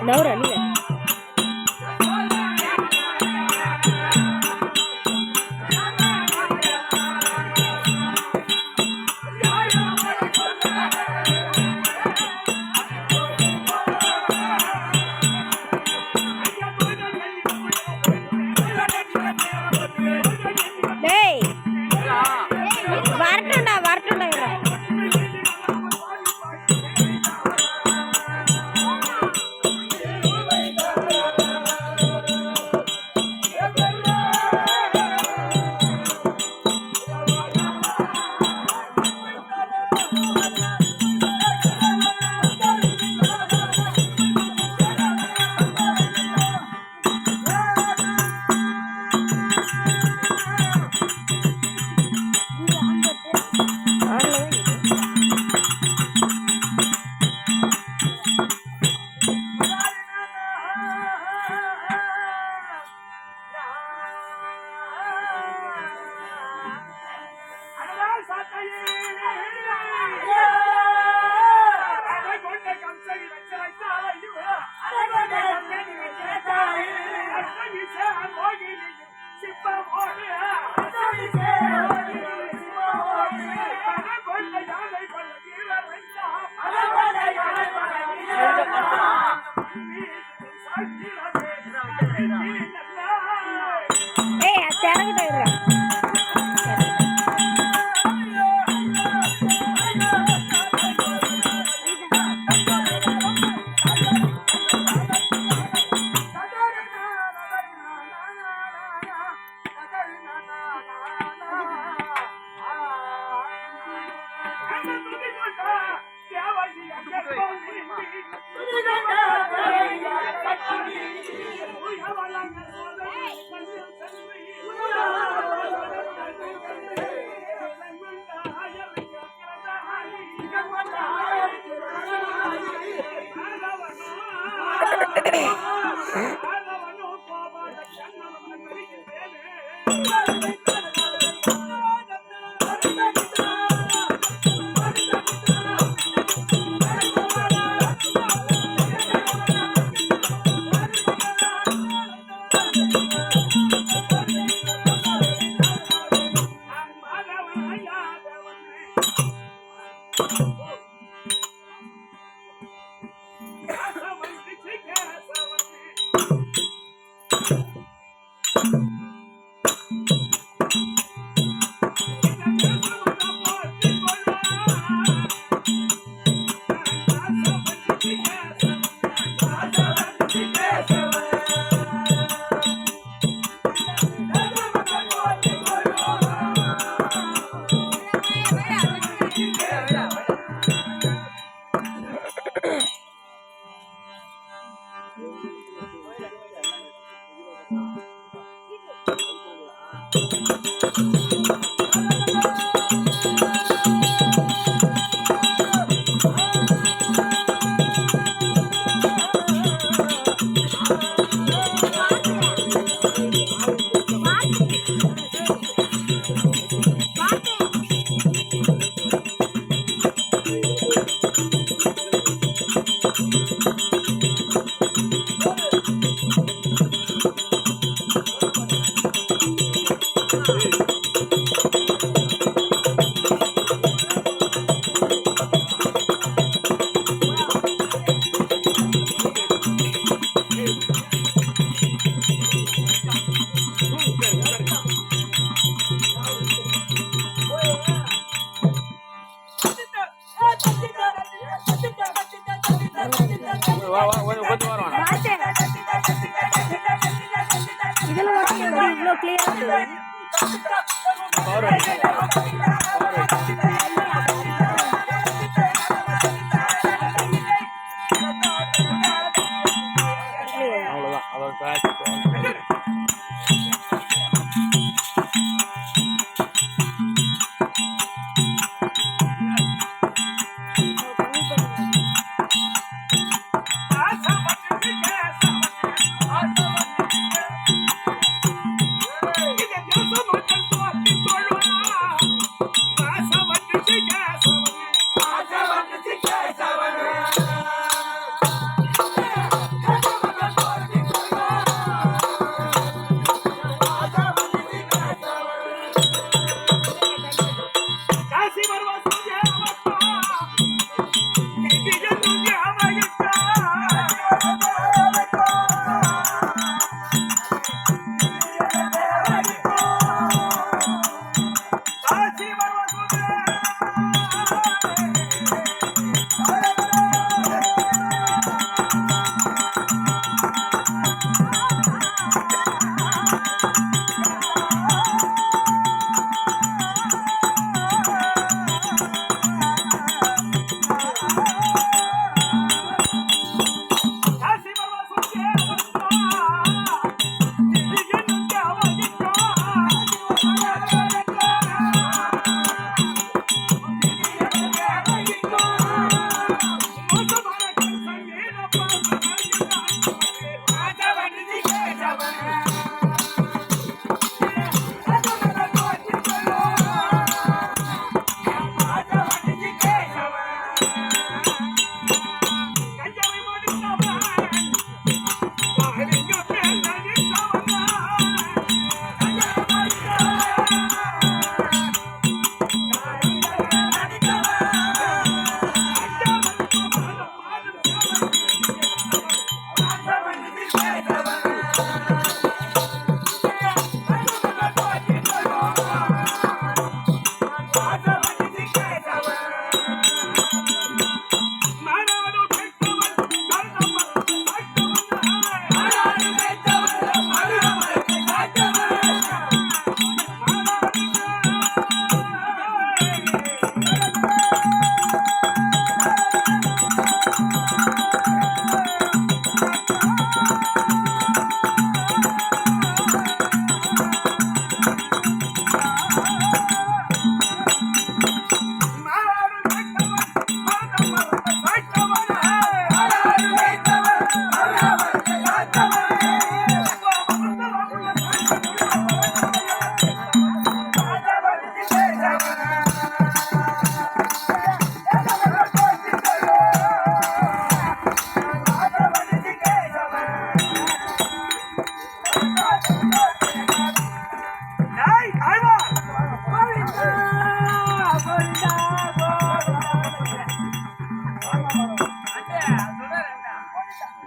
Laura, mira. Hey, வரட்டும்டா வரட்டும்டா இவன்.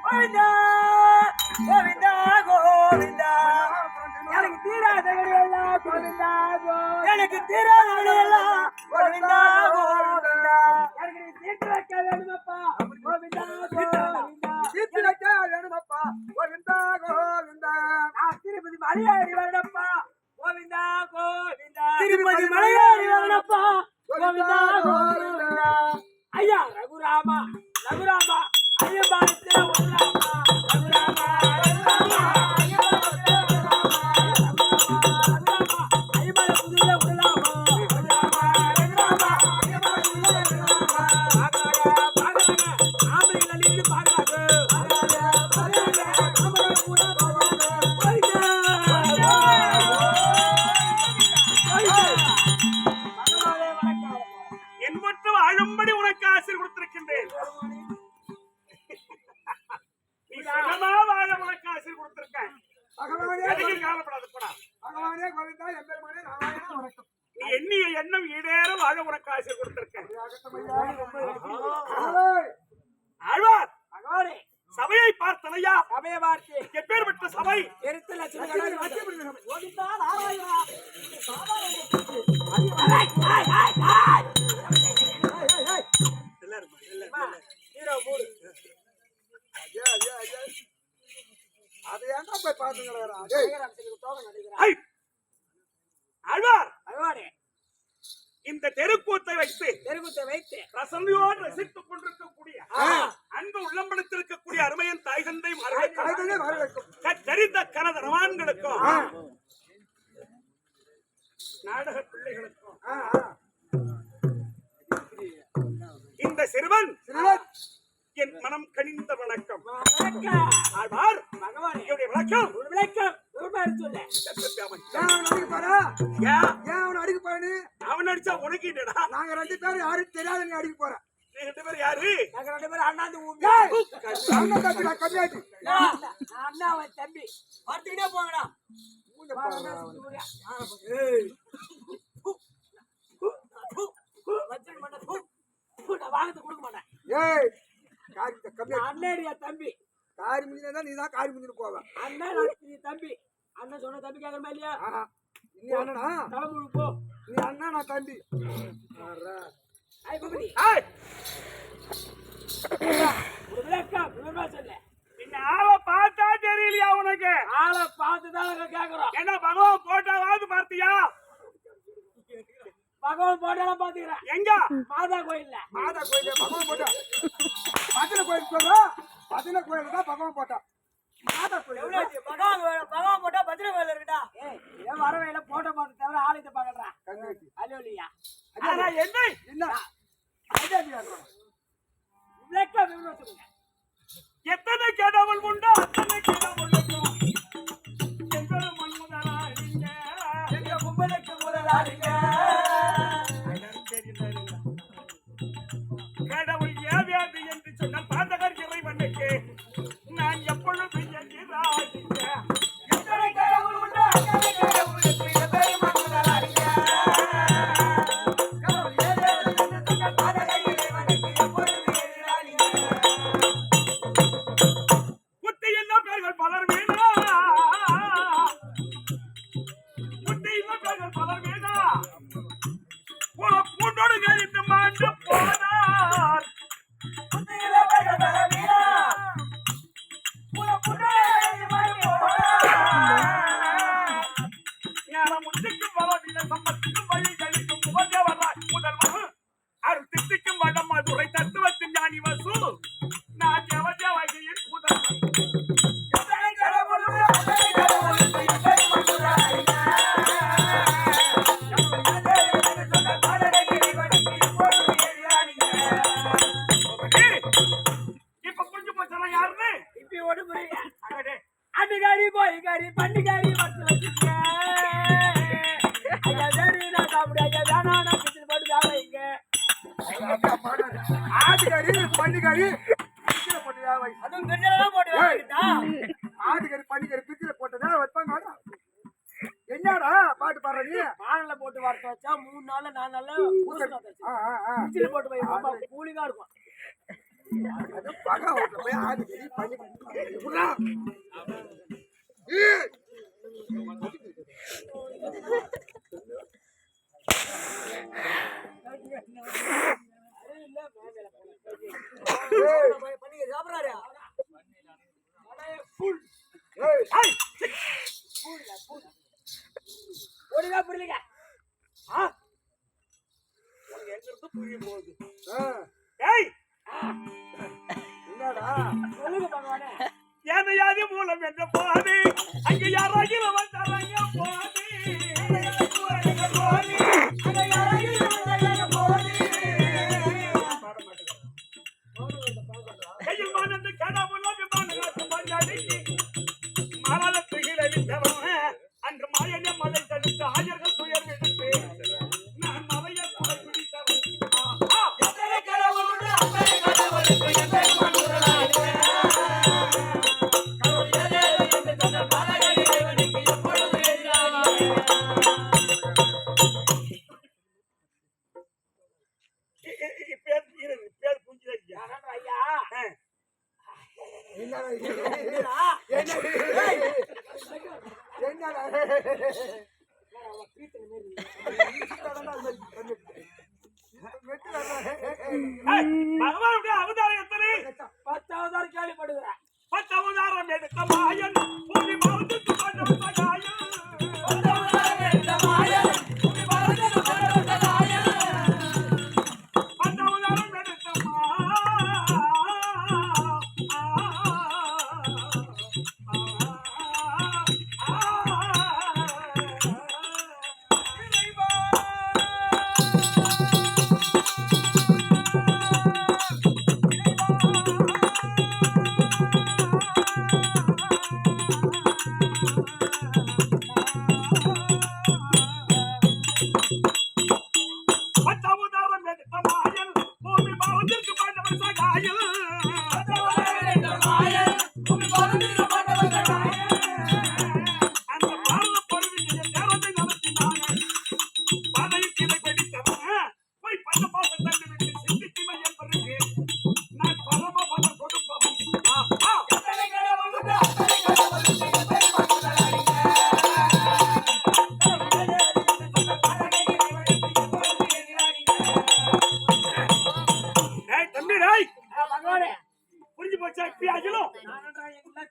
கோவிந்தா கோவிந்தா கோவிந்தா எனக்கு தீராத எல்லாம் கோவிந்தா எனக்கு தீராத எல்லாம் கோவிந்தா கோவிந்தா எனக்கு தீர்த்து வைக்க வேணுமப்பா கோவிந்தா கோவிந்தா தீர்த்து வைக்க வேணுமப்பா கோவிந்தா கோவிந்தா நான் திருப்பதி மலையாளி வரணும்ப்பா கோவிந்தா கோவிந்தா திருப்பதி மலையாளி வரணும்ப்பா கோவிந்தா கோவிந்தா ஐயா ரகுராமா ரகுராமா ஐயம்பாளத்துல வரலாமா ரகுராமா ரகுராமா ஐயம்பாள புதுல வரலாமா ரகுராமா ரகுராமா ஐயம்பாள புதுல வரலாமா பாகராக ஆம்பளைங்க நின்னு பாகராக பாகராக ஆம்பளை கூட என் மட்டும் அழும்படி உனக்கு ஆசீர் கொடுத்திருக்கின்றேன். நீ சகமா வாழ உனக்கு ஆசீர் கொடுத்திருக்கேன். நீ எண்ணிய எண்ணம் ஈடேற வாழ உனக்கு ஆசீர் கொடுத்திருக்கேன். ஆழ்வார் சபையை பார்த்தனையா? சபையை பார்த்து எப்பேற்பட்ட சபை? இந்த தெருக்கூத்தை வைத்து ரசனையோடு ரசித்துக் கொண்டிருக்கக்கூடிய அன்பு உள்ளம்படுத்திருக்கக்கூடிய அருமையின் தாய் தந்தை தெரிந்த கனத ரவான்களுக்கும் நாடக பிள்ளைகளுக்கும் இந்த சிறுவன் என் மனம் கனிந்த வணக்கம். அவன் அடிச்சா உனக்கு நாங்க 2 பேரும் யாரும் தெரியாத நீ அடிக்க போற. 2 பேரும் யாரு? நாங்க 2 பேரும் அண்ணாந்து அண்ணா அவன் தம்பி பார்த்துக்கிட்டே போங்கடா. வாங்கத்தை கொடுக்க மாட்டேன். அண்ணேடியா தம்பி காரி முடிஞ்சா நீ தான் காரி முடிஞ்சு போவ. அண்ணன் நீ தம்பி அண்ணன் சொன்ன தம்பி கேட்கறமா இல்லையா? நீ அண்ணனா தலைமுழு போ. நீ அண்ணா நான் தம்பி. ஆளை பார்த்தா தெரியலையா உனக்கு? ஆளை பார்த்துதான் கேக்குறோம். என்ன பகவான் போட்டாவது பார்த்தியா? பகவான் போட்டாலும் பாத்துக்கிறேன். எங்க? மாதா கோயில்ல. மாதா கோயில்ல பகவான் போட்டா. பத்தின கோயில் சொல்றா. பத்தின கோயில தான் பகவான் போட்டா. மாதா கோயில் பகவான் போட்டா பத்தின கோயில் இருக்குடா. ஏன் வரவேல போட்டோ பார்த்து தவிர ஆலயத்தை பாக்கறா. அல்லோலியா. அட என்ன? என்ன? ஐடியா விளக்க விவரம் சொல்லுங்க. எத்தனை கேடவள் உண்டோ அத்தனை கேடவள் உண்டோ. எங்கள் மன்மதனாரிங்க எங்க கும்பலுக்கு முதலாரிங்க. கடவுள் ஏவியாது என்று சொன்னால் பாதகர் இறைவனுக்கு நான் எப்பொழுது என்கிறாரிங்க. எத்தனை கடவுள் உண்டோ அத்தனை கடவுளுக்கு எத்தனை மன்மதனாரிங்க. கடவுள் ஏவியாது என்று சொன்னால் பாதகர் இறைவனுக்கு எப்பொழுது என்கிறாரிங்க. முத்தி என்ன பேர்கள் பலர் வேணா. முத்தி என்ன பேர்கள் பலர் வேணா. பூண்டோடு கழித்து மாண்டு போனார். முத்திக்கும் பலவில்லை சம்பத்துக்கும் வழி கழிக்கும் உபஜவராய் முதல்வர் அருள் தித்திக்கும் வடம் மதுரை தத்துவத்தின் ஞானி வசு நான் ஜவஜ வகையின் முதல்வர். இப்ப கொஞ்சம் போச்சலாம் யாருன்னு இப்ப ஓடு புரியுங்க. அடிகாரி போய்காரி பண்டிகாரி வந்து வச்சுக்க. ஐயா சரி நான் சாப்பிடு. ஐயா வேணா நான் கிச்சன் போட்டு வேலைங்க. ஆட்டுக்கறி பண்டிகறி பிச்சில போட்டு வேலை. அதுவும் கிச்சன்ல போட்டு வேலைடா. ஆட்டுக்கறி பண்டிகறி பிச்சில போட்டு வேலை வைப்பாங்க. என்னடா பாட்டு பாடுற நீ? பானல போட்டு வறுத்து வச்சா 3 நாள் 4 நாள்ல ஊசல கிச்சன்ல போட்டு போய் கூலிங்கா இருக்கும். அது பகா வீட்டுல போய் ஆடி கறி பண்ணி எப்படா? ஒழுங்கா புரியலங்க உனக்கு எங்க இருந்து புரிய போகுது ஏய் என்னடா சொல்லுங்க பகவானே ஏனையாதி மூலம் என்ற போது அங்க யாராகிற வந்தாராங்க போது கையில் மானந்து கடாமுள்ள விமானத்து பஞ்சாடி மரணத்து இழவித்தவன் அன்று மாயனே மலை தடுத்து ஆயர்கள் துயர் விடுத்து நான் மலையை கூட பிடித்தவன் எத்தனை கடவுளுண்டு அத்தனை கடவுளுக்கு எத்தனை மனுதலாக பேர் புரிஞ்சு ஐயா என்னடா பகவானுடைய அவதாரம் எத்தனை 10 அவதாரம் கேள்விப்படுகிறேன் 10 அவதாரம் எடுத்த மாயன் பூமி மறந்துட்டு கொண்ட சகாயன் 10 அவதாரம் எடுத்த மாயன் பூமி மறந்துட்டு கொண்ட சகாயன் 10 அவதாரம் எடுத்த பத்தவதாரம் எடுத்த மாயன் பூமி மறந்துட்டு கொண்ட சகாயன் அந்த பாரத பொருளின் நேரத்தை நடத்தினாங்க பதையில் கிளை படித்தவன் போய் பந்த பாசம் தந்து விட்டு சிந்தித்து மையம் பிறகு நான் பரம பதம் கொடுப்பவன் தம்பி ராய் புரிஞ்சு போச்சா இப்படி ஆகிலும்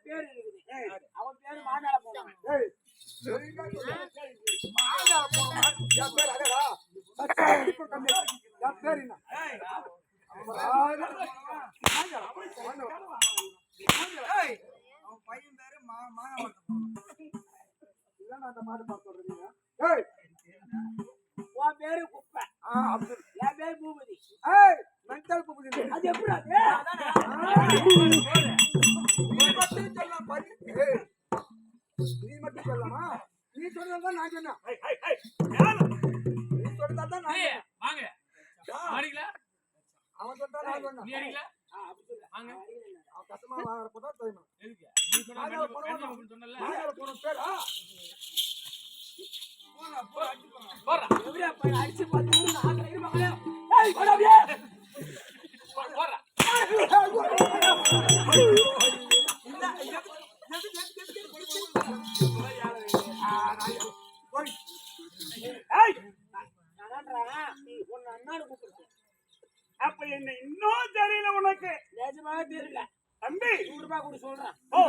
பேர் இருக்குது அவன் பேரு மாநாள போனவன் என் பேர் அடடா என் பேர் என்ன அவன் பையன் பேரு இல்லன்னா அந்த மாடு பார்த்து சொல்றீங்க உன் பேரு குப்பை என் பேரு பூபதி மென்டல் பூபதி அது எப்படி நீ மட்டும் சொல்லலாமா நீ சொன்னதான் நான் சொன்னேன் நீ சொன்னதான் நான் வாங்க மாடிங்களா அவன் சொன்னா நான் சொன்னேன் நீ அடிங்களா வாங்க அவன் கஷ்டமா வாங்கறப்போ தெரியும் எதுக்கு நீ சொன்னல போன பேர் போறா எவரே போய் அடிச்சு பாத்து நான் கை மகளே ஏய் போடாதே போறா அப்ப என்ன இன்னும் தெரியல உனக்கு நிஜமாக தெரியல தம்பி 100 ரூபாய் கூட சொல்றேன் ஓ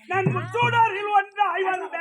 நான் முச்சூடரில் ஒன்றாய் வந்த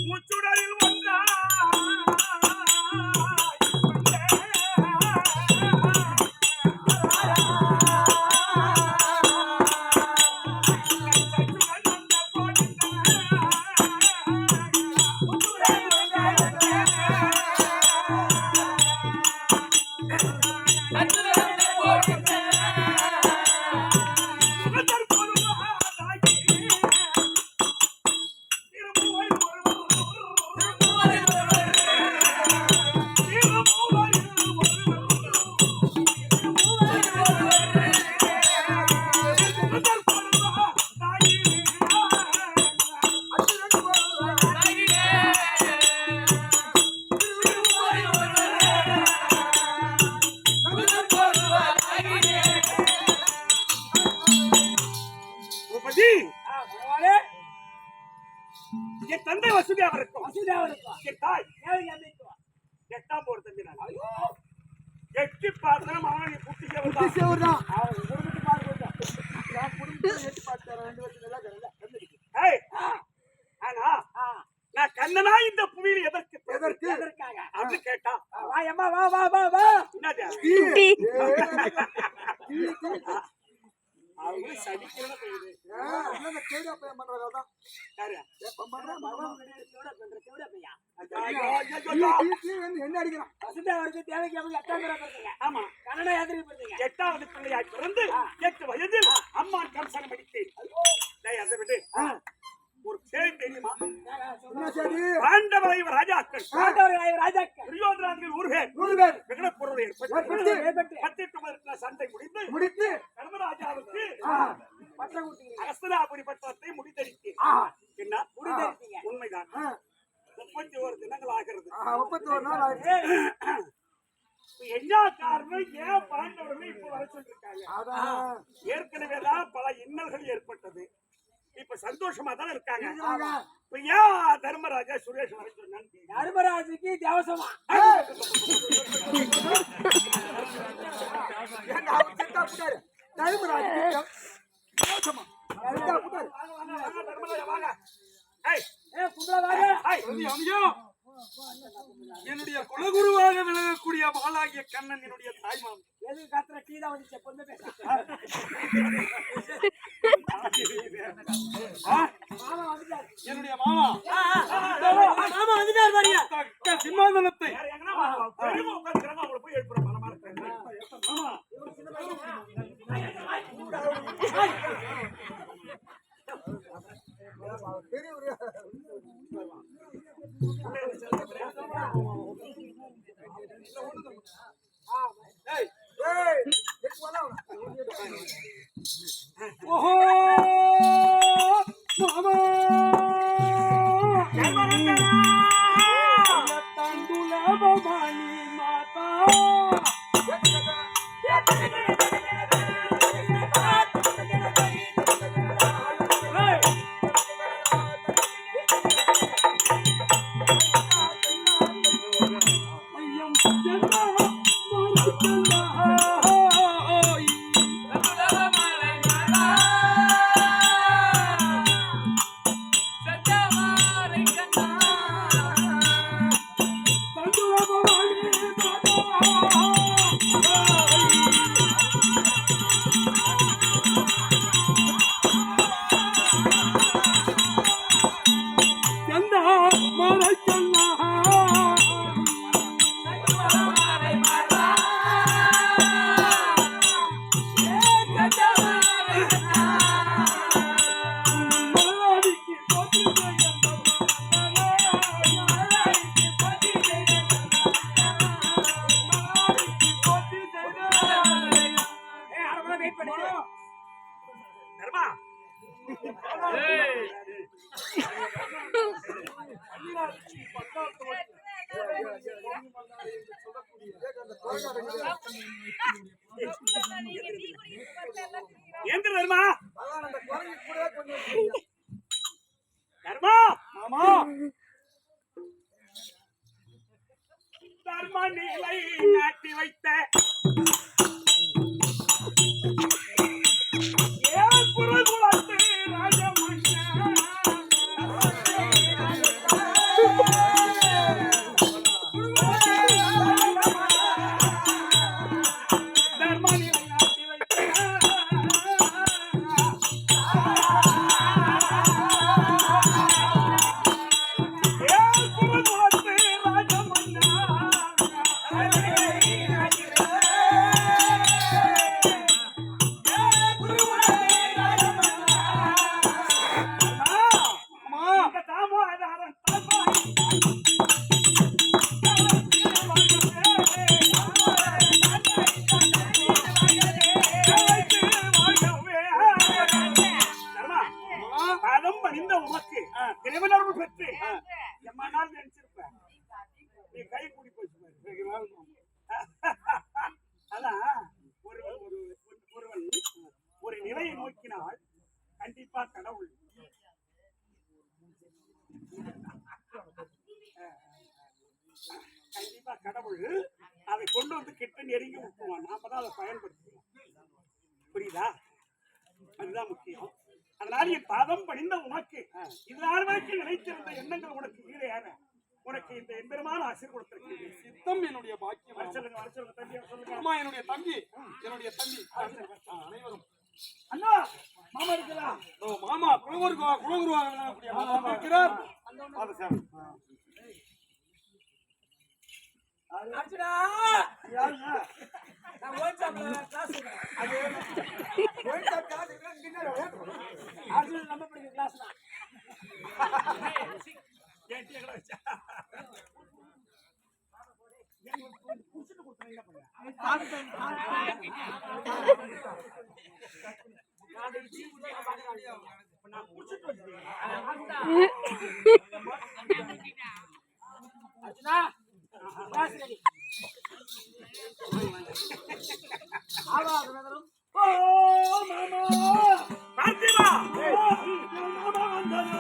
முச்சுடலில் ஒன்றா என் தந்தை வசதி அவருக்கும் என் தாய் எட்டாம் போர் தம்பி நான் எட்டி பார்த்தா அவனை குட்டி சேவர் தான் ஆனா நான் கண்ணனா இந்த புவியில் எதற்கு அப்படின்னு கேட்டா அவரு சடிக்கிறத என்ன அடிக்கிறான் ஆமா எட்டாவது பிள்ளையாய் பிறந்து 8 வயதில் அம்மா கம்சனம் அடித்தேன் அதை விட்டு ஒரு கேள்வி தெரியுமா பாண்டவரை ராஜாக்கள் துரியோதனாதிகள் 100 பேர் விகடப்பொருள் ஏற்பட்டு 18 சண்டை முடித்து தர்மராஜாவுக்கு அஸ்தினாபுரி பட்டத்தை முடித்தடித்தேன் என்ன உண்மைதான் 31 தினங்கள் ஆகிறது 31 நாள் ஆச்சு என்ன காரணம் ஏன் பாண்டவர்கள் இப்ப வர சொல்லிருக்காங்க ஏற்கனவேதான் பல இன்னல்கள் ஏற்பட்டது இப்ப சந்தோஷமா தான் இருக்காங்க இப்ப ஏன் தர்மராஜா சுரேஷ் வர சொன்னாங்க தர்மராஜுக்கு தேவசமா என்னுடைய குலகுருவாக விளங்கக்கூடிய மாலாகிய கண்ணன் என்னுடைய தாய்மாமன் எது காத்துற கீதா வந்து பொண்ணு பேச என்னுடைய மாமா மாமா வந்துட்டார் பாருங்க சிம்மாசனத்தை அவங்களை போய் எழுப்புற மனமா இருக்கேன் ஓஹோ மாமா தந்துலபமானி மாதா எங்க தர்மா தர்மா மாமா தர்ம நிலை நாட்டி வைத்த ஏன் குருகுலத்து ராஜமன்னா தர்ம நிலை நாட்டி வைத்த ஒரு நிலையை நோக்கினால் கண்டிப்பா கடவுள் அதை கொண்டு வந்து கிட்ட நெருங்கி விட்டுருவான். நாம தான் அதை பயன்படுத்துவோம். புரியுதா? அதுதான் முக்கியம். அதனால என் பாதம் பணிந்த உனக்கு இதனால் வரைக்கும் நினைத்திருந்த எண்ணங்கள் உனக்கு ஈடையாக உனக்கு இந்த எம்பெருமான ஆசீர் கொடுத்திருக்கிறேன். சித்தம் என்னுடைய பாக்கியம். சொல்லுங்க தம்பி சொல்லுங்க. அம்மா என்னுடைய தம்பி அனைவரும் அண்ணா மாமா இருக்கிறா? ஓ மாமா குலகுருவாக இருக்கிறார். அர்ஜுனா யாருங்க? நான் ஓய்ச்சாப்ல கிளாஸ் அது அர்ஜுனா நம்ம படிக்கிற கிளாஸ் தான். குடிச்சிட்டு கொடுத்தேன் என்ன பண்ண? நான் குடிச்சிட்டு அர்ஜுனா கிளாஸ் ரெடி. ஆவா பிரதரும் ஓ மாமா பார்த்திபா மாமா வந்தாரு.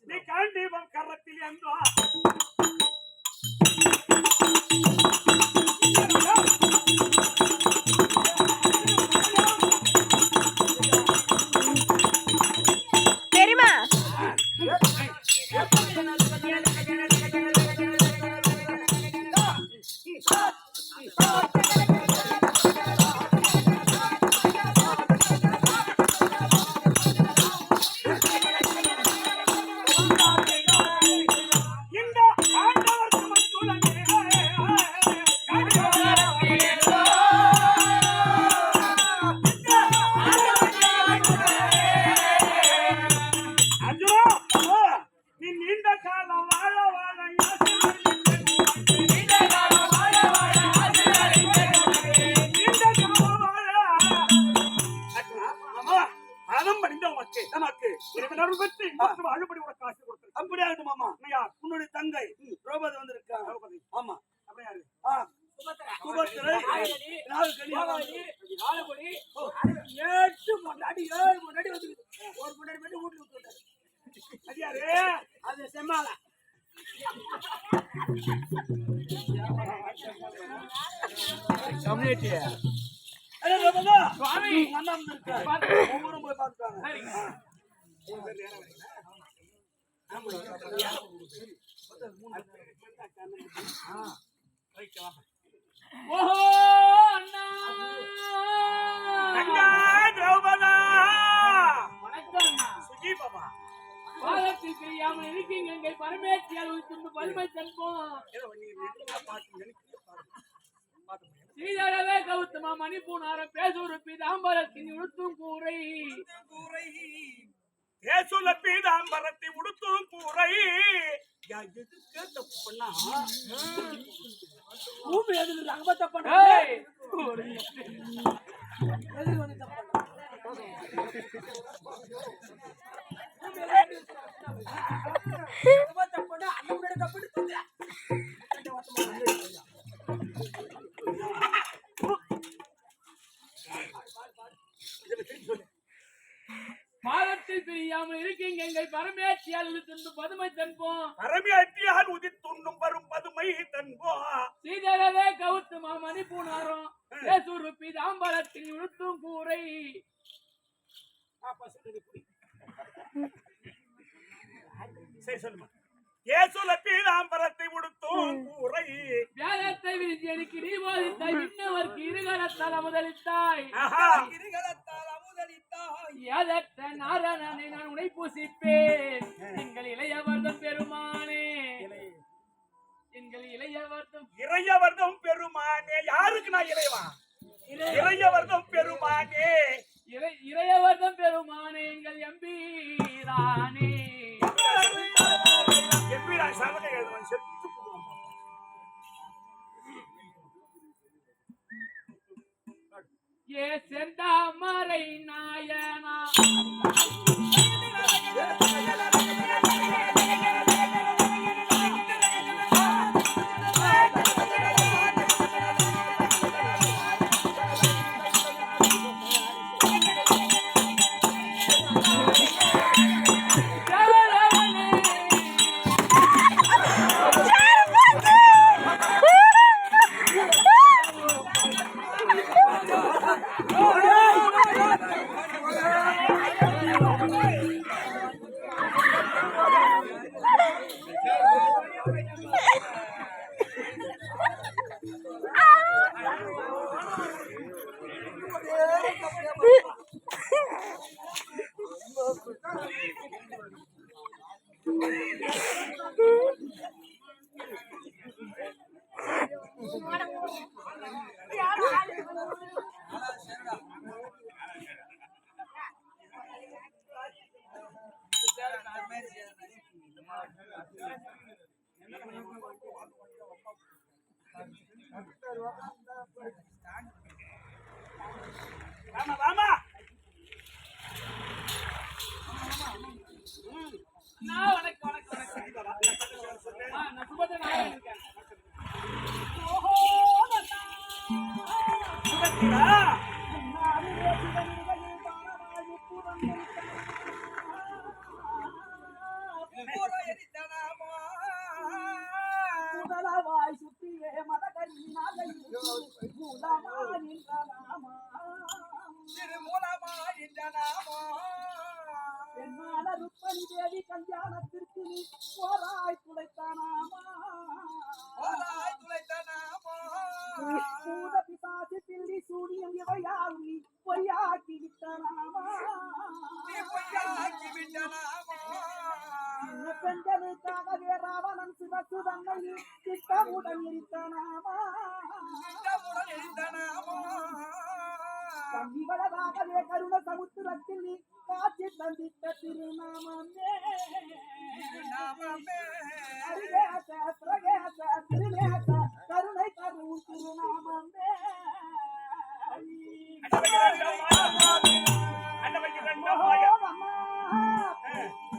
நீ காண்டீபம் கரத்தில் என்றா தெரியுமா? உன்னுடைய தங்கை திரௌபதி வந்திருக்காங்க. ஆமா சுபத்திரை அது செம்மால ஒவ்வொரு போய் பார்த்துட்டாங்க. திரௌபதா வணக்கம் சுஜி பாபா பாலத்தில் தெரியாமல் இருக்கீங்க. எங்கள் பரமேற்றியால் பருமை செல்போம் ஸ்ரீதரவே கௌதமா மணிப்பூனாரம் பேசூர் பீதாம்பரத்தின் உடுத்தும் கூரை தேசுல பீதாம்பரத்தை உடுத்தும் கூரை பூமி எதுக்கு ரங்கத்தை பண்ண தப்புனா அண்ணன் முன்னாடி தப்புன்னு சொல்லு. பாதத்தில் பிரியாமல் இருக்கீங்க எங்கள் பரமேற்றியால் உதிர்ந்து பதுமை தன்போம் பரமேற்றியால் உதித்துண்ணும் வரும் பதுமை தன்போ சீதரவே கௌதமா மணிப்பூனாரம் பேசுருப்பி தாம்பரத்தில் உடுத்தும் கூரை சரி சொல்லுமா ஏசுல பீதாம்பரத்தை உடுத்தும் கூரை வியாழத்தை விரிஞ்சி எனக்கு நீ போதித்தாய் விண்ணவர்க்கு இருகரத்தால் அமுதளித்தாய் இருகலத்தால் அமுதளித்தாய். யாதற்ற நாராயணனை நான் உனை பூசிப்பேன் எங்கள் இளையவர்தம் பெருமானே எங்கள் இளையவர்தம் இறையவர்தம் பெருமானே. யாருக்கு நான் இறைவா? இறையவர்தம் பெருமானே. இளையவர்தம் பெருமானே எங்கள் எம்பீரானே எப்படி நான் சபனை எழுதுவேன் செத்து போடுவான். ஏ செந்தாமரை நாயனா வாமா வாமா வணக்கம் வணக்கம் வணக்கம் நான் சுபத்த நாயகன் இருக்கேன் சுபத்திரா முதலவாய் சுற்றியே மதகரினாலையும் மூலமா நின்ற நாமா திருமூலமா நின்ற நாமா என்னால ருக்மணி தேவி கல்யாணத்திற்கு நீ போராய் துளைத்தானாமா போராய் துளைத்தானாமா பூத பிசாசு பில்லி சூனியம் இவையால் நீ பொய்யாக்கி விட்டனாமா நீ பொய்யாக்கி விட்டனாமா பெண்களுக்காகவே ராவணன் சிவத்து தன்னை திட்டமுடன் இருத்தனாமா திட்டமுடன் இருத்தனாமா தன்னிவளதாகவே கருண சமுத்திரத்தில் நீ காட்சி தந்தித்த திருநாமமே அருகேச பிரகேச திருநேச கருணை கருவும் திருநாமமே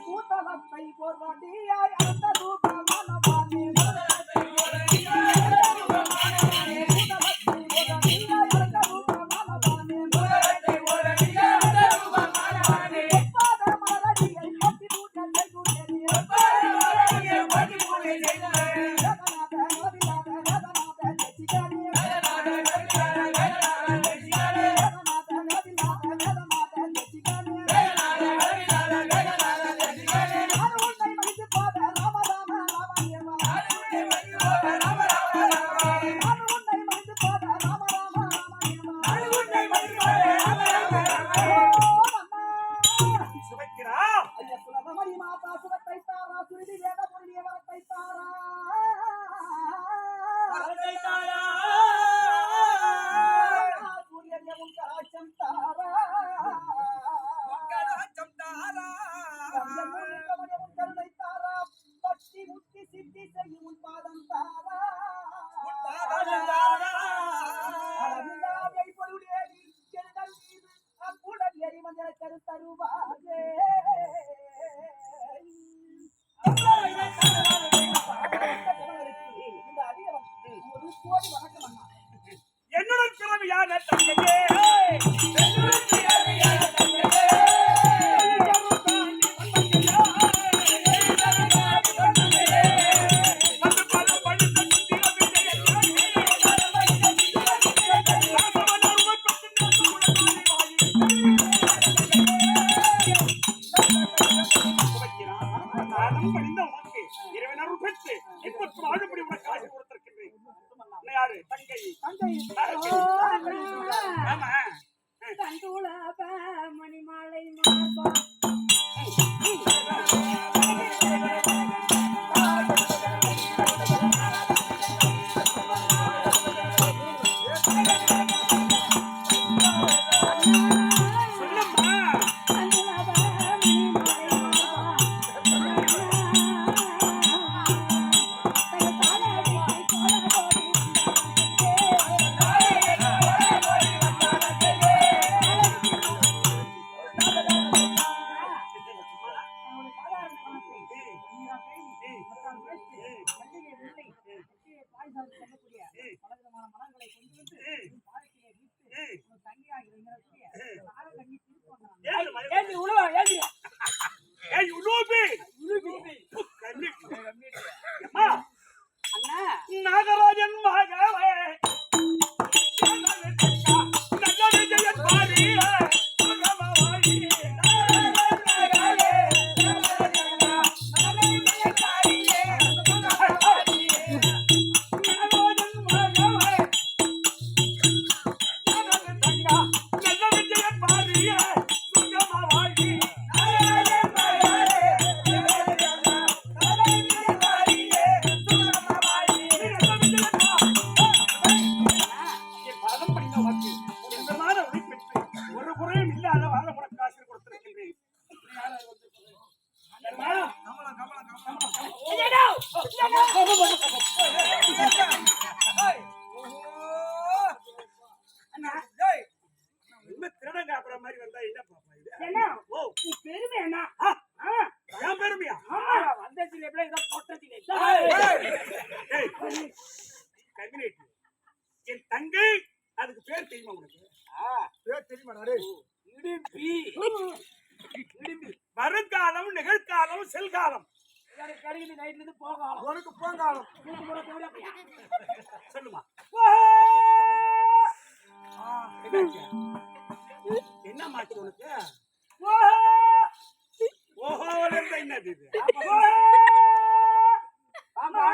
கூட்டலத்தை போர்வடியாய் அந்த தூக்கமான பாணி கருத்தருவாயே இறைவனருள் பெற்று இப்போது வாழும்படி உனக்கு ஆசை கொடுத்திருக்கின்றேன். என்ன யாரு? தங்கை. ஆமா. மணிமாலை நாகராஜன் மகளே ஒரு குறையும் இல்லாத வாழ உனக்கு ஆசை கொடுத்திருக்கின்றேன். திருடன் காப்புற மாதிரி வந்தா என்ன பாப்பா இது? ஓ பெருமை என்ன என் பெருமையா? வந்ததில்லை பொட்டத்திலே கபினேட் என் தங்கை அதுக்கு பேர் தெரியுமா உனக்கு? பேர் தெரியுமாடா? வருங்காலம், நிகழ்காலம், செல்காலம். கடையில் நைட்ல இருந்து போகலாம் உனக்கு போங்காலம். சொல்லுமா என்ன மாச்சு உனக்கு? ஓஹோ என்னது இது? மாமா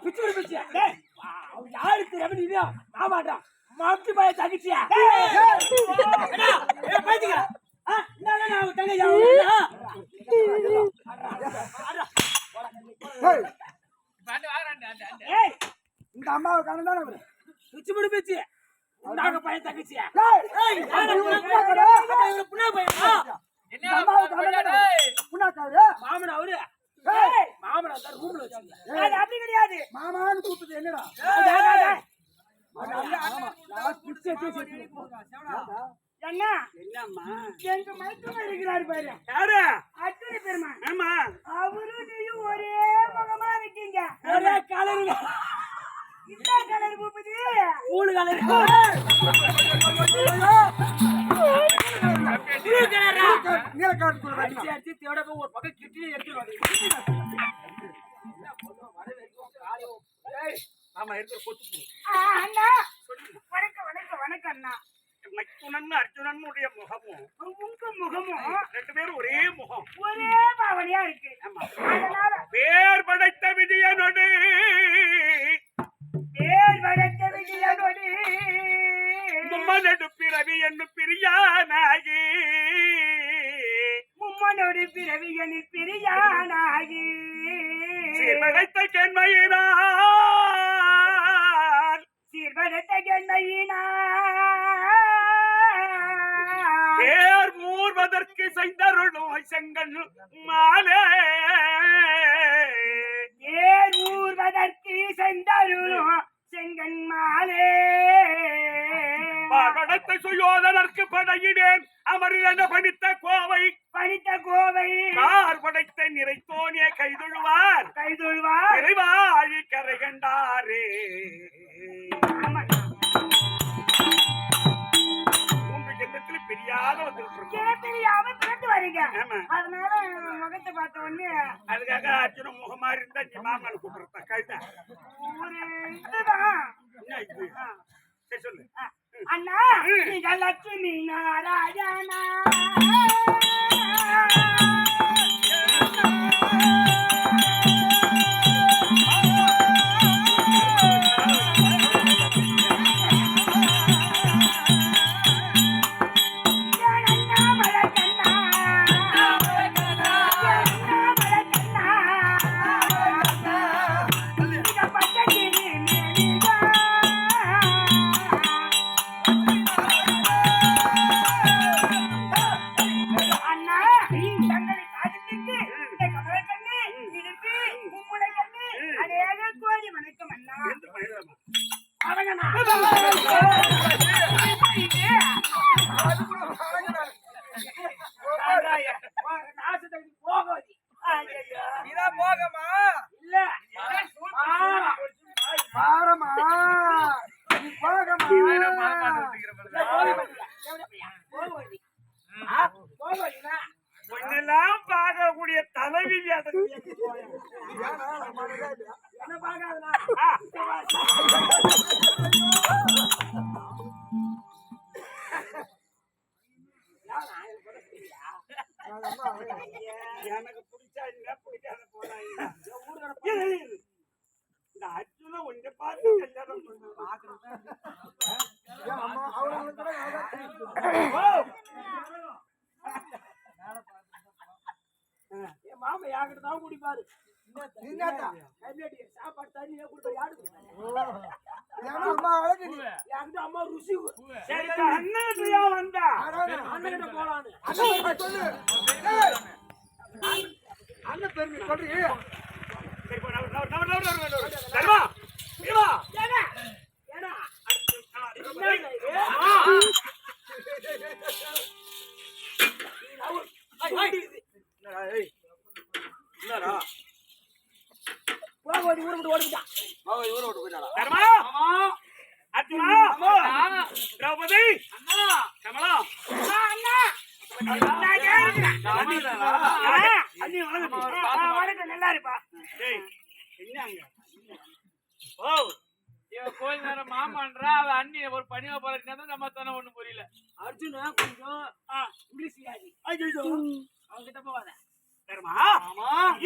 பிச்சு பிச்சு யாருக்கு ரமணியா மாமாடா மாத்தி பாய தகிச்சியா இந்த அம்மாவை காணதானே பிச்சு பிடிச்சு நாங்க பையன் தகிச்சியா மாமன் அவரு மாமன் ரூம்ல வச்சாங்க அப்படி கிடையாது மாமான்னு கூப்பிட்டு என்னடா? அண்ணா என்னம்மா எங்க மைத்துல இருக்கிறாரு பாரு யாரு? அர்ஜுன பெருமான். ஆமா அவரும் நீயும் ஒரே முகமா இருக்கீங்க. ஒரே கலருங்க. இந்த கலர் பூப்பதி மூணு கலர் அடிச்சு தேட ஒரு பக்கம் கிட்டிலே எடுத்துருவாங்க. ஆமா இருக்கிற கொத்து அண்ணா வணக்கம் வணக்கம் வணக்கம் அண்ணா. லட்சுமணன் அர்ஜுனனுடைய முகமும் உங்க முகமும் ரெண்டு பேரும் ஒரே முகம், ஒரே பாவனையா இருக்கு. அதனால பேர் படைத்த விஜயனோடு மும்மனடு பிறவி என்று பிரியானாகி மும்மனோடு பிறவி என பிரியானாகி சீர்படைத்த கெண்மையினால் சீர்படைத்த கெண்மையினால் பேர் மூர்வதற்கு செய்தருளும் செங்கன் மாலே ஏர் ஊர்வதற்கு சென்றருளும் செங்கன் மாலே படைத்த சுயோதனருக்கு படையிடேன் அமர் என பணித்த கோவை கார் படைத்த நிறைத்தோனிய கைதொழுவார் நிறைவாழி கரை கண்டாரே. மூன்று ஜென்மத்தில் பிரியாத பிறந்து வரீங்க. ஆமா. அதனால முகத்தை பார்த்த உடனே அதுக்காக அர்ஜுன முகமா இருந்தா நீ மாமன் கூப்பிடுறா கழுத ஒரு இதுதான் என்ன இது? சரி சொல்லு. அண்ணா நீங்க லட்சுமி நாராயணா எந்த பையன்? இதான் போகமா பாரமா நீ போகமா ஒன்னெல்லாம் பார்க்கக்கூடிய தலைவி என்ன பாக்காதுனா எனக்கு பிடிச்சா இல்ல பிடிக்காத போனாங்க இந்த அச்சுல ஒன்றை பார்த்து கல்யாணம் அம்மா அவங்களுக்கு கூட என் மாமா யாக்கிட்ட தான் குடிப்பாரு என்னடா சாப்பாடு தண்ணியே கொடுத்த யாரு அம்மா அழகு நீ என்கிட்ட அம்மா ருசி சரி அண்ணனுக்குயா வந்தா அண்ணன் போலான்னு அண்ணன் சொல்லு ஏய், அண்ணன் பெருமை சொல்றீங்க சரி போ, தர்மா, இவா. ஏடா என்னடா? போய் ஊரு விட்டு ஓடிட்டான் தர்மா, அர்ஜுனா, திரௌபதி, கமலா. அண்ணி வணக்கம். நல்லா இருப்பா டேய், என்னங்க? ஓ, இவன் கோயில் நேரம் மாமான்றா அவ அண்ணி ஒரு பணியா போறதுக்கு நம்ம தானே ஒண்ணும் புரியல. அர்ஜுனா கொஞ்சம் இங்கிலீஷ் யாரு ஐயோ. அவங்கிட்ட போவாத தர்மா,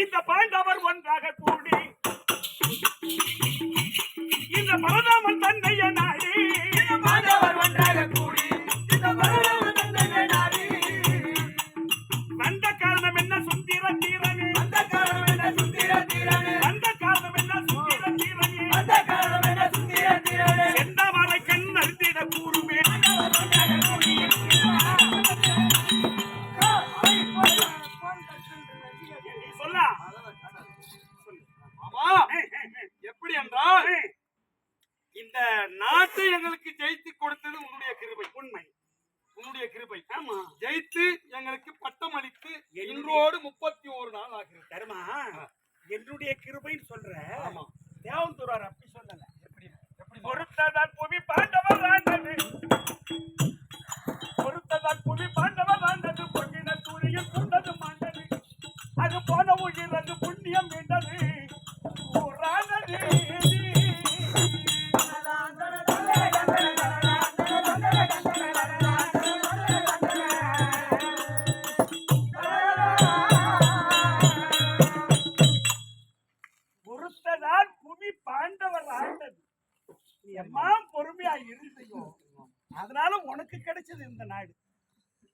இந்த பாண்டவர் ஒன்றாக கூடி இந்த பரதாமன் தன்னைய நாடி பாண்டவர் ஒன்றாக கூடி இந்த பரதாமன் தன்னைய நாடி வந்த காரணம் என்ன சுந்தர தீரனே அந்த காரணம் என்ன சுந்தர தீரனே வந்த காரணம் என்ன சுந்தர தீரனே அந்த காரணம் என்ன சுந்தர தீரனே செந்தவரை கண் அறுத்திட கூறுமே நீ சொல்லா எப்படி என்றால் இந்த நாட்டை எங்களுக்கு ஜெயித்து கொடுத்தது உன்னுடைய கிருபை. உண்மை, உன்னுடைய கிருபை. ஆமா. ஜெயித்து எங்களுக்கு பட்டம் அளித்து இன்றோடு 31 நாள் ஆகிறது. தர்மா, என்னுடைய கிருபைன்னு சொல்ற. ஆமா. தேவந்தூரார் அப்படி சொல்லல. எப்படி எப்படி பொறுத்ததான் புவி பாண்டவர் ஆண்டது, பொறுத்ததான் புவி பாண்டவர் ஆண்டது, பொன்னின சூரியன் கொண்டது மாண்டது, அது போன உயிர் அது புண்ணியம் மீண்டது ஊரானது. பொறுத்ததான் புவி பாண்டவர் ஆண்டது. நீ எல்லாம் பொறுமையா இருந்தையோ அதனால உனக்கு கிடைச்சது இந்த நாடு.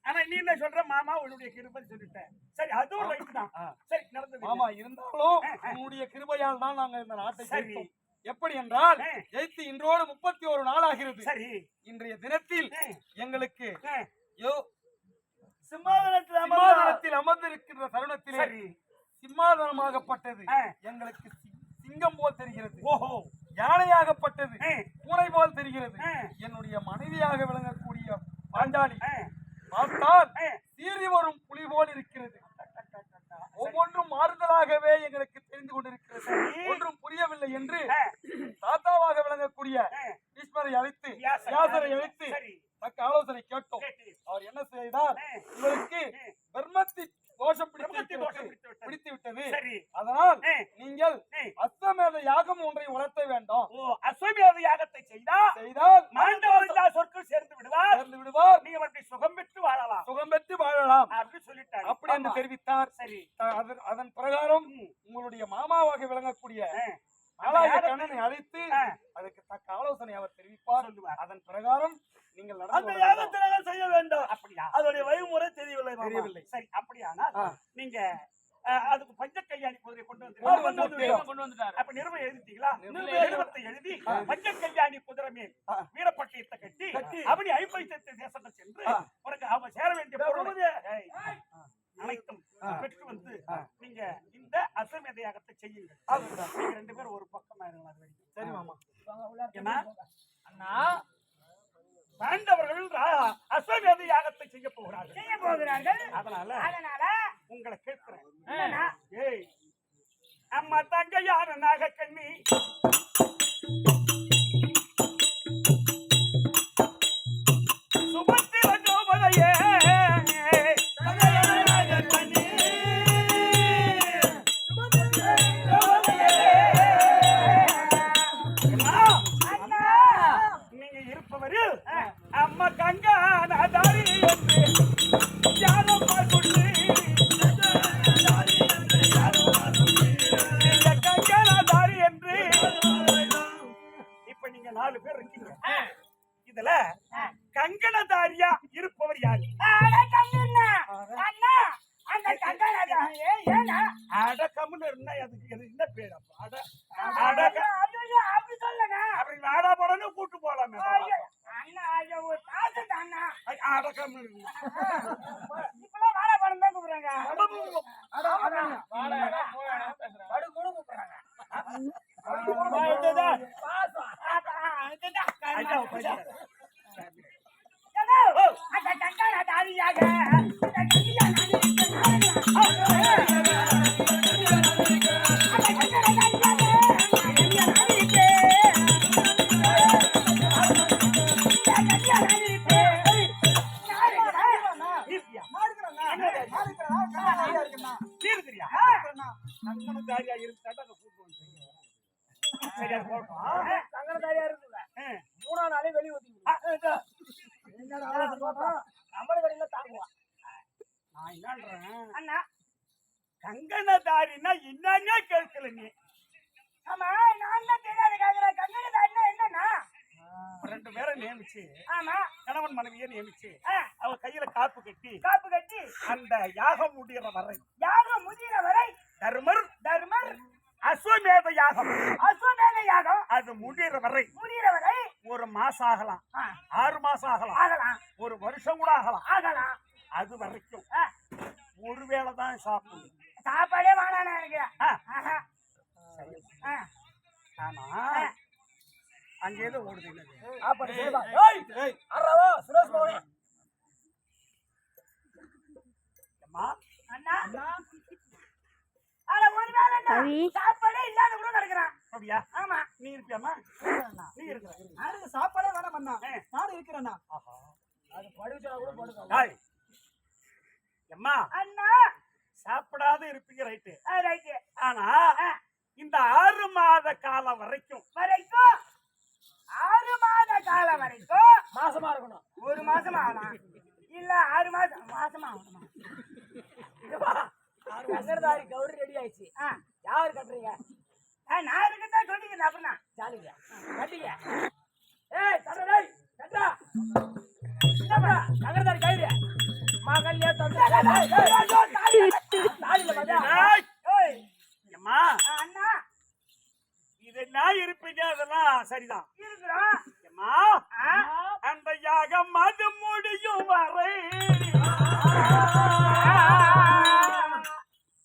ஆனா நீ என்ன சொல்ற, மாமா உன்னுடைய கிருபை சொல்லிட்ட. சரி, அதுவும் ரைட் தான். சரி, நடந்தது. ஆமா, இருந்தாலும் உன்னுடைய கிருபையால் தான் நாங்க இந்த நாட்டை சரி. ஜெயித்தோம். எப்படி என்றால் ஜெயித்து இன்றோடு 31 நாள் ஆகிறது. சரி, இன்றைய தினத்தில் எங்களுக்கு சிம்மாதனத்தில் அமர்ந்திருக்கின்ற தருணத்திலே சரி. சிம்மாதனமாகப்பட்டது எங்களுக்கு சிங்கம் போல் தெரிகிறது. ஓஹோ, யானையாகப்பட்டது பூனை போல் தெரிகிறது. ஆ. என்னுடைய மனைவியாக விளங்கக்கூடிய பாஞ்சாலி பார்த்தால் சீறி வரும் புலி போல் இருக்கிறது. ஒவ்வொன்றும் மாறுதலாகவே எங்களுக்கு தெரிந்து கொண்டிருக்கிறது. ஒன்றும் புரியவில்லை என்று தாத்தாவாக விளங்கக்கூடிய ஈஸ்வரை அழைத்து வியாசரை அழைத்து தக்க ஆலோசனை கேட்டோம். அவர் என்ன செய்தார், இவருக்கு பிரம்மத்தி தோஷம் பிடித்து விட்டது. அதனால் நீங்கள் அஸ்வமேத யாகம் ஒன்றை வளர்த்த வேண்டும். அஸ்வமேத யாகத்தை செய்தால் செய்தால் மாண்ட கண்ணனை அழைத்து அதுக்கு தக்க ஆலோசனை அவர் தெரிவிப்பார். அதன் பிரகாரம் நீங்கள் அந்த நடந்து யாகத்தினால செய்ய வேண்டும். அப்படியா? அதோடைய வழிமுறை தெரியவில்லை. சரி, அப்படியானா நீங்க அதுக்கு பஞ்ச கல்யாணி குதிரை கொண்டு வந்துட்டாரு. அப்ப நிறுவனம் எழுதிட்டீங்களா? நிறுவனத்தை எழுதி பஞ்ச கல்யாணி குதிரை மேல் வீரப்பட்டியத்தை கட்டி அப்படி ஐம்பது தேசங்கள் சென்று உனக்கு அவ சேர வேண்டிய அனைத்தும் பெற்று வந்து நீங்க இந்த அசமேத யாகத்தை செய்யுங்கள். நீங்க 2 பேரும் ஒரு பக்கம் ஆயிருங்க. சரி மாமா. அண்ணா பாண்டவர்கள் அஸ்வமேத யாகத்தை செய்ய போகிறார்கள். அதனால உங்களை கேட்கிறேன். ஏய் அம்மா தங்கையான நாகக்கண்ணி சுபத்திர கோபதையே நீங்க இருப்பவரில் அம்மா கங்கா நாதாரி என்று யாரோ பார்த்து கங்கனாதாரி என்று இப்ப நீங்க 4 பேர் இருக்கீங்க. இதுல கங்கனதாரியா இருப்பவர் யாரு? அடக்கம்னு இருந்தா அதுக்கு என்ன பேர்? அப்படி நாடா போடணும் கூட்டு போலாமே. அடக்கம் கங்கனதாரியா இருந்தா கூட்டு வந்து சரியா போட்டோம். கங்கனதாரியா இருக்குல்ல 3ஆம் நாளே வெளிய ஊத்திடுங்க. என்னடா போட்டோம் நம்மள கடையில தாங்குவா. நான் என்னன்றேன் அண்ணா கங்கனதாரினா என்னன்னே கேட்கல நீ. ஆமா நான் தான் தெரியாத கேக்குறேன். கங்கனதாரினா என்னன்னா 2 பேரை நியமிச்சு ஆமா கணவன் மனைவியை நியமிச்சு அவ கையில காப்பு கட்டி அந்த யாகம் முடிகிற வரை தர்மர் அஸ்வமேத யாகம் அது முடிகிற வரை 1 மாசம் ஆகலாம், 6 மாசம் ஆகலாம், 1 வருஷம் கூட ஆகலாம். அது வரைக்கும் ஒருவேளை தான் சாப்பாடே வேணாம் எனக்கு. ஆமா அங்கேயே ஓடுது. சாப்பாடே இல்லாத கூட நடக்கிறான். அப்படியா? ஆமா. நீ இருப்பியாமா? நீ இருக்கிற சாப்பாடே வேணாம் அண்ணா. நானும் இருக்கிறேன்னா அது படுச்சா கூட படுக்க. அம்மா அண்ணா சாப்பிடாத இருப்பீங்க. ரைட்டு. ஆனா இந்த 6 மாத காலம் வரைக்கும் 6 மாத காலம் வரைக்கும் மாசமா இருக்கணும். 1 மாசம் ஆகலாம் இல்ல 6 மாசமா ஆகணுமா? கங்கனதாரி கௌரி ரெடி ஆயிடுச்சு. யாரு கட்டுறீங்க? நான் இருக்கட்டா சொல்லிக்கிறேன். அப்படின்னா ஜாலிங்க கட்டிங்க. ஏய் கட்டடா கங்கனதாரி கயிறு மகள்யா அம்மா அண்ணா இது நான் இருப்பீங்க. அதெல்லாம் சரிதான் இருக்கிறோம். அந்த யாகம் அது முடியும் வரை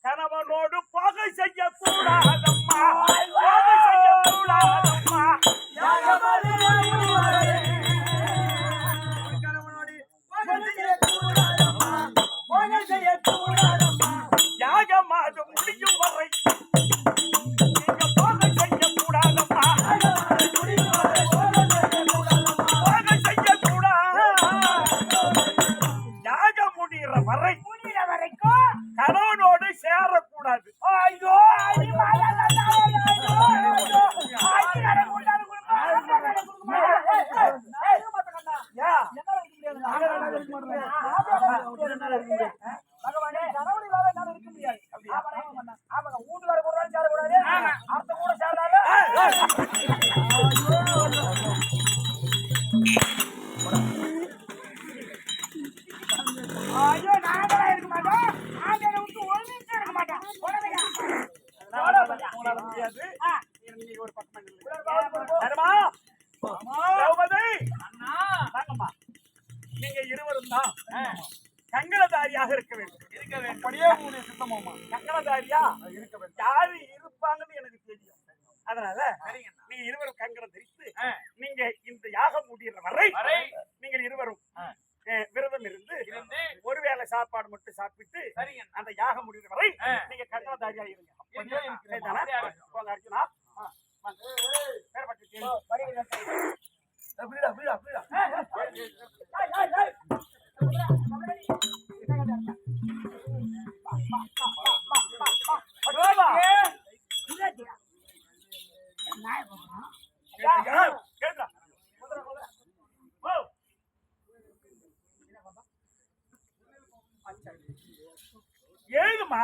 கணவனோடு பகை செய்யக்கூடாதம்மா. யாகம் அது முடியும் வரை நீங்க பகை செய்யக்கூடாதம்மா. பகை செய்யக்கூடாது. யாகம் முடிகிற வரைக்கும் கணவனோடு சேரக்கூடாது. ஐயோ ஐயோ நாங்களா இருக்க மாட்டோம் ஆண்டனை விட்டு ஒரு நிமிஷம் இருக்க மாட்டோம் போடுறீங்க. உங்களால முடியாது. ஆ. நீங்க ஒரு பக்கம் நில்லுங்க. வருமா? திரௌபதி, வாங்கம்மா. நீங்க இருவரும் தான் கங்கணதாரியாக இருக்க வேண்டும். அப்படியே உங்களுடைய சித்தமாமா கங்கணதாரியா இருக்க வேண்டும். யாரு இருப்பாங்கன்னு எனக்கு தெரியும். அதனால நீங்க இருவரும் கங்கணம் தரித்து நீங்க இந்த யாகம் முடிகிற வரை நீங்கள் இருவரும் விரதம் இருந்து ஒருவேளை சாப்பாடு மட்டும் சாப்பிட்டு அந்த யாகம் முடிகிற வரை நீங்க கங்கணதாரியா இருங்க. சரிதானே? போங்க அர்ஜுனா. வாங்க. வேறப்பட்ட கேள்வி. கேட்டா ஏழுமா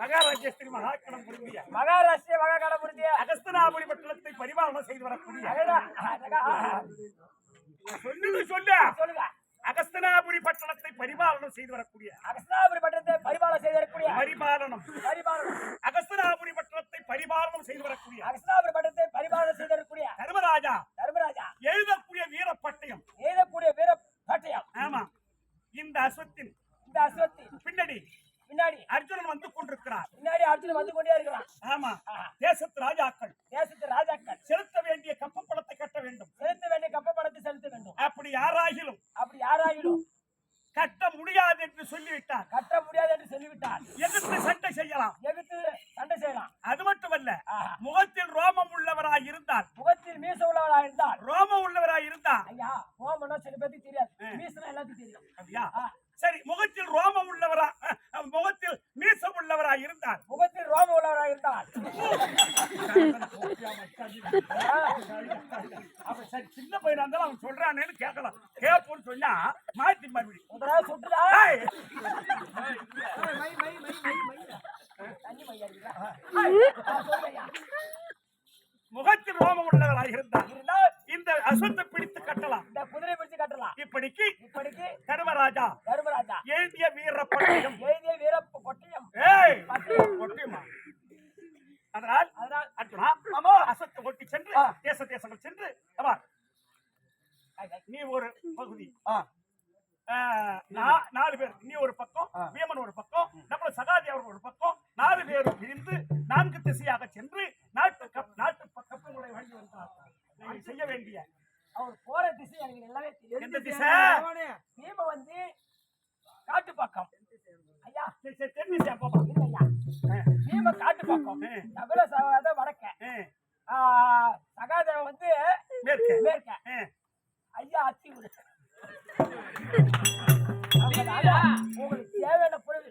மகாராஜேஸ்வரி மகாக்கணம் புரிந்திய மகாராஷ்டிரிய மகாகால புரிந்திய அகஸ்தனாபுரி பட்டணத்தை பரிபாலனம் செய்து வரக்கூடிய சொல்லுங்க சொல்லுங்க. அகஸ்தனாபுரி பட்டணத்தை பரிபாலனம் செய்து வரக்கூடிய அகஸ்தாபுரி பட்டணத்தை பரிபாலனம் செய்திருக்கக்கூடிய பரிபாலனம் பரிபாலனம் அகஸ்தனாபுரி பட்டணத்தை பரிபாலனம் செய்து வரக்கூடிய அகஸ்தாபுரி பட்டணத்தை பரிபாலனம் செய்திருக்கக்கூடிய தர்மராஜா தர்மராஜா எழுதக்கூடிய வீர பட்டயம். எழுதக்கூடிய வீர பட்டயம். ஆமா, இந்த அஸ்வத்தின் இந்த அஸ்வத்தி பின்னாடி பின்னாடி அர்ஜுனன் வந்து கொண்டிருக்கிறார். பின்னாடி அர்ஜுனன் வந்து கொண்டே இருக்கிறான். ஆமா, தேசத்து ராஜாக்கள் தேசத்து ராஜாக்கள் செலுத்த வேண்டிய கப்பப்பணத்தை கட்ட வேண்டும். செலுத்த வேண்டிய கப்ப பணத்தை செலுத்த வேண்டும். அப்படி யாராகிலும் அப்படி யாராயிடும் கட்ட முடியாது என்று சொல்லிவிட்டார். கட்ட முடியாது என்று சொல்லிவிட்டார். எதிர்த்து சண்டை செய்யலாம். எதிர்த்து சண்டை செய்யலாம். அது மட்டுமல்ல, முகத்தில் ரோமம் உள்ளவராய் இருந்தால், முகத்தில் மீச உள்ளவராக இருந்தால், ரோமம் உள்ளவராய் இருந்தால், ஐயா ரோமன்னா சில பேருக்கு தெரியாது, மீசனா எல்லாத்துக்கும் தெரியும். அப்படியா? சரி, முகத்தில் ரோமம் உள்ளவரா, முகத்தில் மீசம் உள்ளவராய் இருந்தால், முகத்தில் ரோமம் உள்ளவராக இருந்தால், அப்ப சரி, சின்ன பையனா இருந்தாலும் அவன் சொல்றானேன்னு கேட்கலாம். கேட்போன்னு சொன்னா மாத்தி மறுபடியும் முதலாக சுட்டுதா ஏய், தண்ணி மையா இருக்குதா? முகத்தில் ரோமம் உள்ளவராய் இருந்தால் இருந்தால் இந்த அசுத்தை பிடித்து கட்டலாம். இந்த குதிரை பிடிச்சு கட்டலாம். இப்படிக்கு இப்படிக்கு தர்மராஜா தர்மராஜா எழுதிய வீர பட்டயம். எழுதிய வீர கொட்டியம். ஏய், கொட்டியமா? அதனால் அதனால் அர்ஜுனா, அசத்தை ஒட்டி சென்று தேசங்கள் சென்று நீ ஒரு பகுதி, 4 பேர், நீ ஒரு பக்கம், வீமன் ஒரு பக்கம், நம்ம சகாதி அவர் ஒரு பக்கம், 4 பேரும் பிரிந்து 4 திசையாக சென்று நாட்டு கப்பல்களை வழங்கி வந்தார். நீங்கள் செய்ய வேண்டிய அவர் போற திசை எனக்கு எல்லாமே தெரியும். எந்த திசை? பீம வந்து காட்டு பக்கம். ஐயா தென் திசையா போப்பா. இல்லையா, பீம காட்டு பக்கம், நபல சகாத வடக்க, சகாதேவ வந்து மேற்க, ஐயா அத்தி விடு. உங்களுக்கு தேவையான பொருள்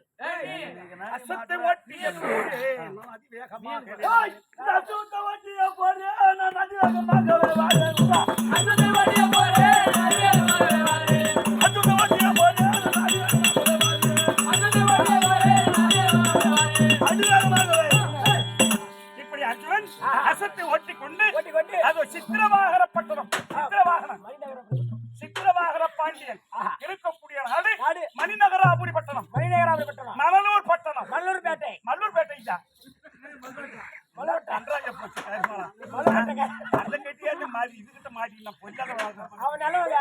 அசத்தை ஓட்டிய அதிவேகமாக இப்படி அர்ஜுனன் அசத்தை ஓட்டிக்கொண்டு அது சித்திரவாகர பட்டணம், சித்திரவாகர பாண்டியன் இருக்கக்கூடிய நாடு மணிநகராபுரி பட்டணம், மணிநகராபுரி பட்டணம், மணலூர் பட்டணம், மல்லூர்பேட்டை, மல்லூர்பேட்டை தான். மல்லூர்பேட்டை அந்த கட்டியாச்சு மாறி இதுகிட்ட மாறி நான் பொல்லாத அவன் நல்லவங்க.